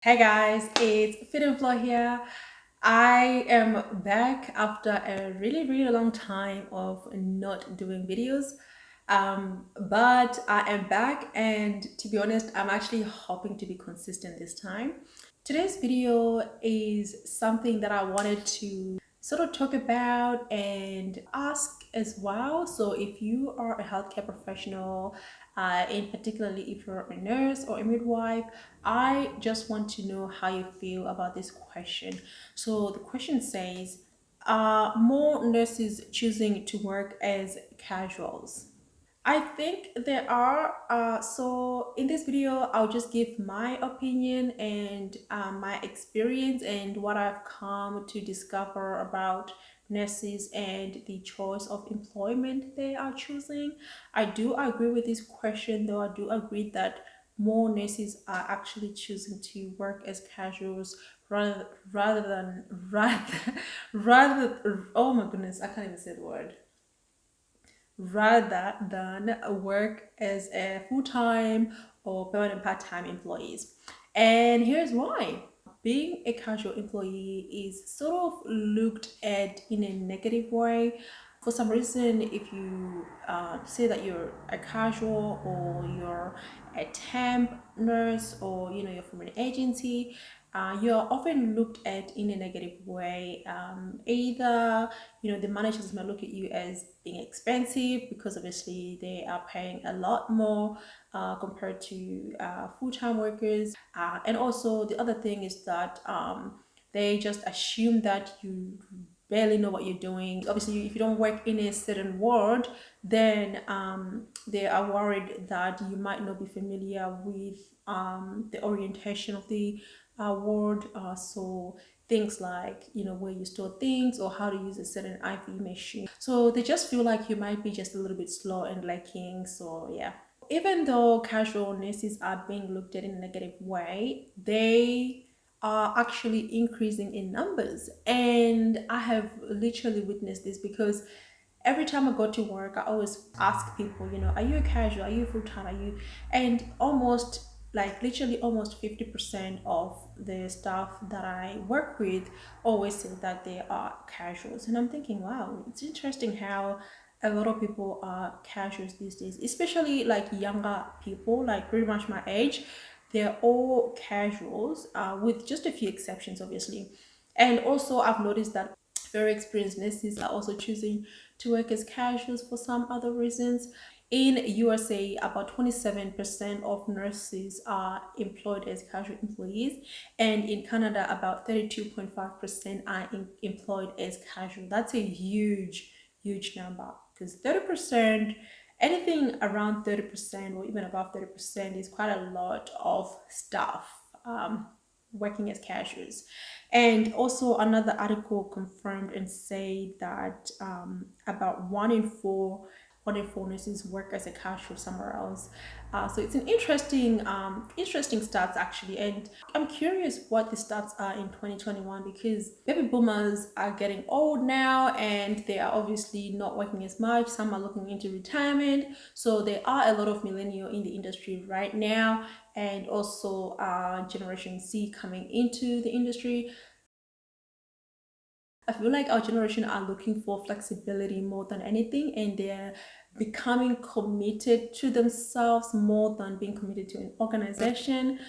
Hey guys, it's FitandFlo here. I am back after a really long time of not doing videos. But I am back, and to be honest, I'm actually hoping to be consistent this time. Today's video is something that I wanted to sort of talk about and ask as well. So if you are a healthcare professional, and particularly if you're a nurse or a midwife, I just want to know how you feel about this question. So the question says, are more nurses choosing to work as casuals? I think there are. So in this video, I'll just give my opinion and my experience and what I've come to discover about nurses and the choice of employment they are choosing. I do agree with this question, though. I do agree that more nurses are actually choosing to work as casuals rather than rather. Oh my goodness, I can't even say the word rather than work as a full-time or permanent part-time employees. And here's why. Being a casual employee is sort of looked at in a negative way. For some reason, if you say that you're a casual or you're a temp nurse or you're from an agency, you're often looked at in a negative way. Either the managers might look at you as being expensive because obviously they are paying a lot more compared to full-time workers, and also the other thing is that they just assume that you barely know what you're doing. Obviously, if you don't work in a certain ward, then they are worried that you might not be familiar with the orientation of the ward. So things like where you store things or how to use a certain IV machine. So they just feel like you might be just a little bit slow and lacking. So yeah. Even though casual nurses are being looked at in a negative way, they are actually increasing in numbers. And I have literally witnessed this because every time I go to work, I always ask people, are you a casual? Are you full time? Are you? And almost like literally almost 50% of the staff that I work with always say that they are casuals. And I'm thinking, wow, it's interesting how a lot of people are casuals these days, especially like younger people, like pretty much my age. They're all casuals, with just a few exceptions, obviously. And also, I've noticed that very experienced nurses are also choosing to work as casuals for some other reasons. In USA, about 27% of nurses are employed as casual employees, and in Canada, about 32.5% are employed as casual. That's a huge number because 30%, anything around 30% or even above 30% is quite a lot of staff working as cashiers. And also another article confirmed and say that about one in four nurses work as a cashier somewhere else. So it's an interesting stats actually, and I'm curious what the stats are in 2021 because baby boomers are getting old now and they are obviously not working as much. Some are looking into retirement, so there are a lot of millennial in the industry right now, and also Generation Z coming into the industry. I feel like our generation are looking for flexibility more than anything, and they're becoming committed to themselves more than being committed to an organization.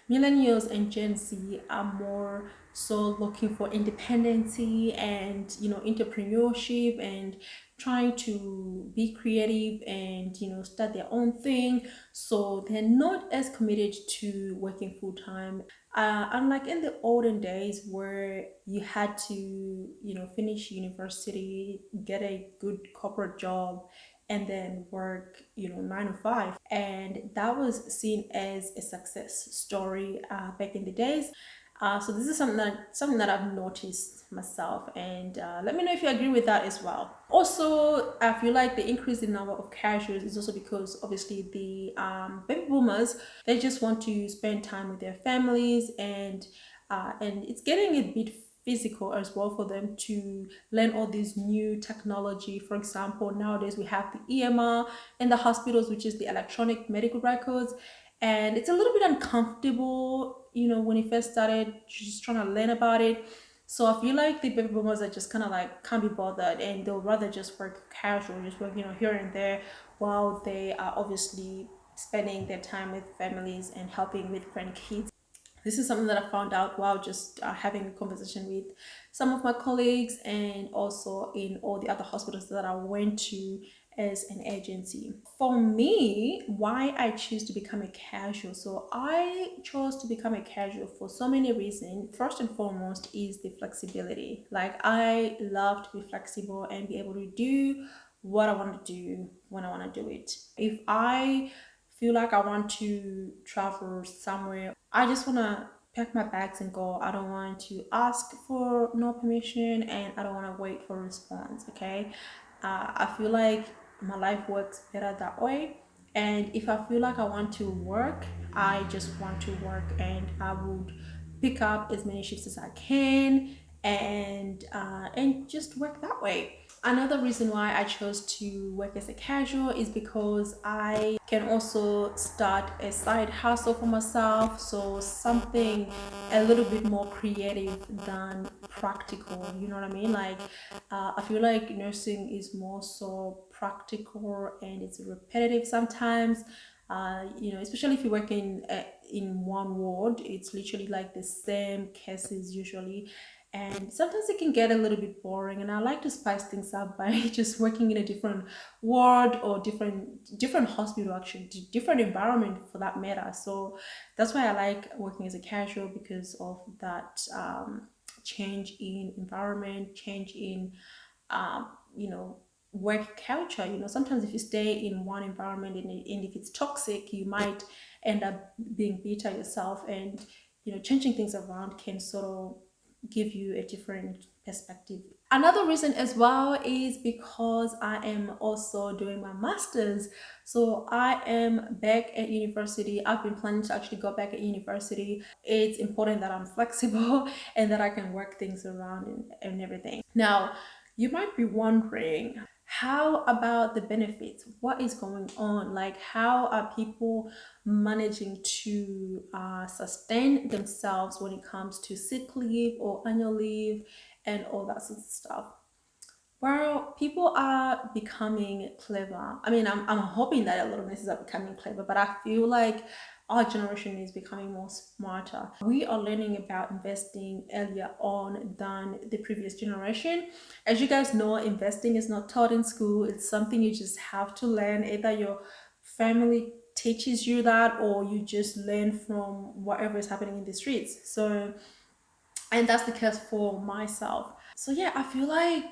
Millennials and Gen Z are more so looking for independency and entrepreneurship and trying to be creative and start their own thing. So they're not as committed to working full time. Unlike in the olden days where you had to finish university, get a good corporate job, and then work 9 to 5, and that was seen as a success story back in the days. So this is something that I've noticed myself, and let me know if you agree with that as well. Also, I feel like the increase in number of casuals is also because obviously the baby boomers, they just want to spend time with their families, and it's getting a bit physical as well for them to learn all these new technology. For example, nowadays we have the EMR in the hospitals, which is the electronic medical records, and it's a little bit uncomfortable when it first started, just trying to learn about it. So I feel like the baby boomers are just kind of like can't be bothered, and they'll rather just work casual, just work here and there, while they are obviously spending their time with families and helping with grandkids. This is something that I found out while just having a conversation with some of my colleagues, and also in all the other hospitals that I went to as an agency. For me, why I choose to become a casual. So I chose to become a casual for so many reasons. First and foremost is the flexibility. Like, I love to be flexible and be able to do what I want to do when I want to do it. If I feel like I want to travel somewhere, I just want to pack my bags and go. I don't want to ask for no permission, and I don't want to wait for a response. Okay. I feel like my life works better that way. And if I feel like I want to work, I just want to work, and I would pick up as many shifts as I can, and just work that way. Another reason why I chose to work as a casual is because I can also start a side hustle for myself. So something a little bit more creative than practical. You know what I mean? Like, I feel like nursing is more so practical and it's repetitive sometimes. Especially if you work in one ward, it's literally like the same cases usually, and sometimes it can get a little bit boring, and I like to spice things up by just working in a different ward, or different hospital, actually different environment for that matter. So that's why I like working as a casual, because of that change in environment, change in um, you know work culture. Sometimes if you stay in one environment, and if it's toxic, you might end up being bitter yourself, and changing things around can sort of give you a different perspective. Another reason as well is because I am also doing my master's. So I am back at university. I've been planning to actually go back at university. It's important that I'm flexible and that I can work things around, and everything. Now, you might be wondering, how about the benefits? What is going on? Like, how are people managing to sustain themselves when it comes to sick leave or annual leave and all that sort of stuff? Well, people are becoming clever. I mean, I'm hoping that a lot of nurses are becoming clever, but I feel like our generation is becoming more smarter. We are learning about investing earlier on than the previous generation. As you guys know, investing is not taught in school. It's something you just have to learn. Either your family teaches you that, or you just learn from whatever is happening in the streets. So, and that's the case for myself. So yeah, I feel like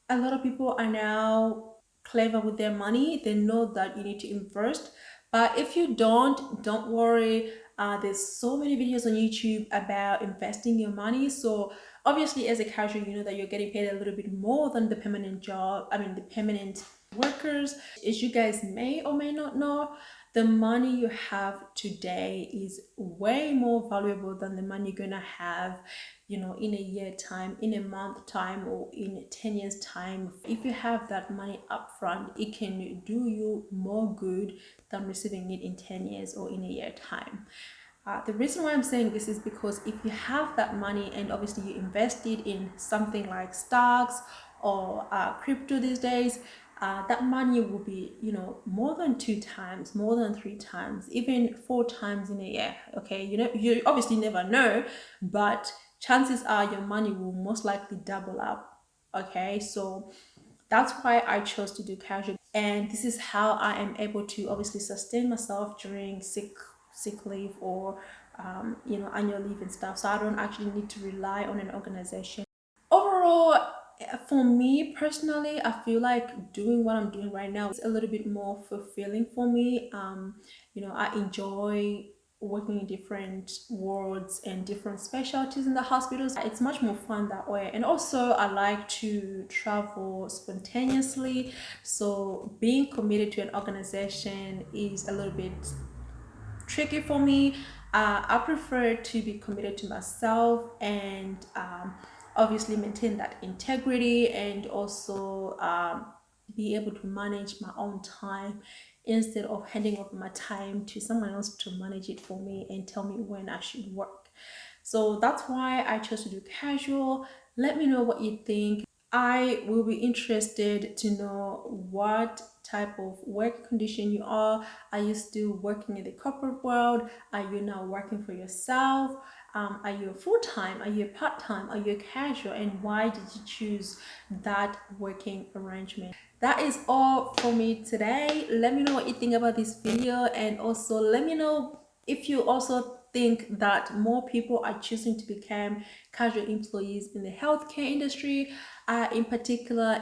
a lot of people are now clever with their money. They know that you need to invest. But if you don't worry. There's so many videos on YouTube about investing your money. So obviously, as a casual, you know that you're getting paid a little bit more than the permanent job. I mean, the permanent workers. As you guys may or may not know, the money you have today is way more valuable than the money you're gonna have in a year time, in a month time, or in 10 years time. If you have that money upfront, it can do you more good than receiving it in 10 years or in a year time. The reason why I'm saying this is because if you have that money, and obviously you invest it in something like stocks or crypto these days, that money will be, more than 2 times, more than 3 times, even 4 times in a year. Okay, you obviously never know, but chances are your money will most likely double up. Okay, so that's why I chose to do casual, and this is how I am able to obviously sustain myself during sick leave, or annual leave and stuff. So I don't actually need to rely on an organization. Overall, for me personally, I feel like doing what I'm doing right now is a little bit more fulfilling for me. I enjoy working in different wards and different specialties in the hospitals. It's much more fun that way. And also, I like to travel spontaneously. So being committed to an organization is a little bit tricky for me. I prefer to be committed to myself, and obviously maintain that integrity, and also be able to manage my own time instead of handing over my time to someone else to manage it for me and tell me when I should work. So that's why I chose to do casual. Let me know what you think. I will be interested to know what type of work condition you are. Are you still working in the corporate world? Are you now working for yourself? Are you full time? Are you part time? Are you casual? And why did you choose that working arrangement? That is all for me today. Let me know what you think about this video, and also let me know if you also think that more people are choosing to become casual employees in the healthcare industry, in particular